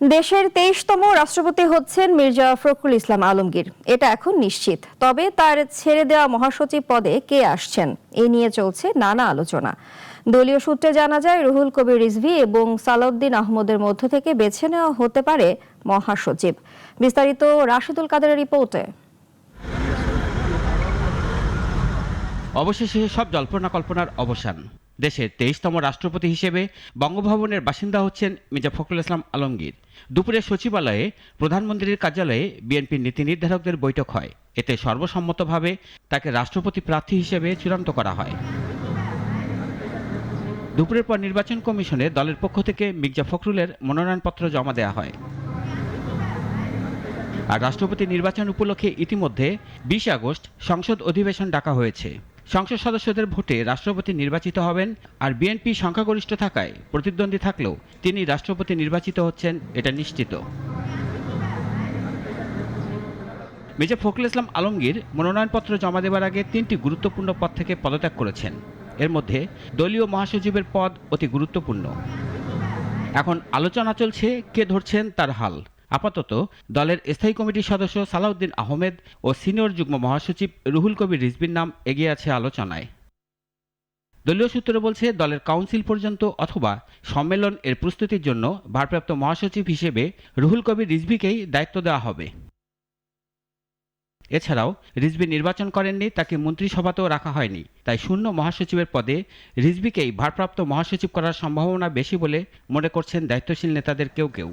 দেশের ২৩তম রাষ্ট্রপতি হচ্ছেন মির্জা ফখরুল ইসলাম আলমগীর। এটা এখন নিশ্চিত। তবে তার ছেড়ে দেওয়া মহাসচিব পদে কে আসছেন এ নিয়ে চলছে নানা আলোচনা। দলীয় সূত্রে জানা যায়, রুহুল কবির রিজভী এবং সালাউদ্দিন আহমদের মধ্য থেকে বেছে নেওয়া হতে পারে মহাসচিব। বিস্তারিত রাশেদুল কাদেরের রিপোর্টে। অবশেষে সব জল্পনা কল্পনার অবসান। দেশের ২৩তম রাষ্ট্রপতি হিসেবে বঙ্গভবনের বাসিন্দা হচ্ছেন মির্জা ফখরুল ইসলাম আলমগীর। দুপুরে সচিবালয়ে প্রধানমন্ত্রীর কার্যালয়ে বিএনপির নীতি নির্ধারকদের বৈঠক হয়। এতে সর্বসম্মতভাবে তাকে রাষ্ট্রপতি প্রার্থী হিসেবে চূড়ান্ত করা হয়। দুপুরের পর নির্বাচন কমিশনে দলের পক্ষ থেকে মির্জা ফখরুলের মনোনয়নপত্র জমা দেওয়া হয়। আর রাষ্ট্রপতি নির্বাচন উপলক্ষে ইতিমধ্যে ২০ আগস্ট সংসদ অধিবেশন ডাকা হয়েছে। সংসদ সদস্যদের ভোটে রাষ্ট্রপতি নির্বাচিত হবেন। আর বিএনপি সংখ্যাগরিষ্ঠ থাকায় প্রতিদ্বন্দ্বী থাকলেও তিনি রাষ্ট্রপতি নির্বাচিত হচ্ছেন, এটা নিশ্চিত। মির্জা ফখরুল ইসলাম আলমগীর মনোনয়নপত্র জমা দেওয়ার আগে ৩টি গুরুত্বপূর্ণ পদ থেকে পদত্যাগ করেছেন। এর মধ্যে দলীয় মহাসচিবের পদ অতি গুরুত্বপূর্ণ। এখন আলোচনা চলছে কে ধরছেন তার হাল। আপাতত দলের স্থায়ী কমিটির সদস্য সালাউদ্দিন আহমেদ ও সিনিয়র যুগ্ম মহাসচিব রুহুল কবির রিজভীর নাম এগিয়ে আছে আলোচনায়। দলীয় সূত্র বলছে, দলের কাউন্সিল পর্যন্ত অথবা সম্মেলন এর প্রস্তুতির জন্য ভারপ্রাপ্ত মহাসচিব হিসেবে রুহুল কবির রিজভীকেই দায়িত্ব দেওয়া হবে। এছাড়াও রিজভী নির্বাচন করেননি, তাকে মন্ত্রিসভাতেও রাখা হয়নি। তাই শূন্য মহাসচিবের পদে রিজভীকেই ভারপ্রাপ্ত মহাসচিব করার সম্ভাবনা বেশি বলে মনে করছেন দায়িত্বশীল নেতাদের কেউ কেউ।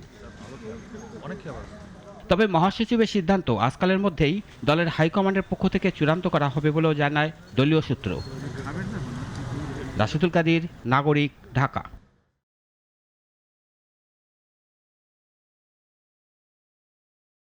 তবে মহাসচিবের সিদ্ধান্ত আজকালের মধ্যেই দলের হাইকমান্ডের পক্ষ থেকে চূড়ান্ত করা হবে বলেও জানায় দলীয় সূত্র। রাশেদুল কাদির, নাগরিক, ঢাকা।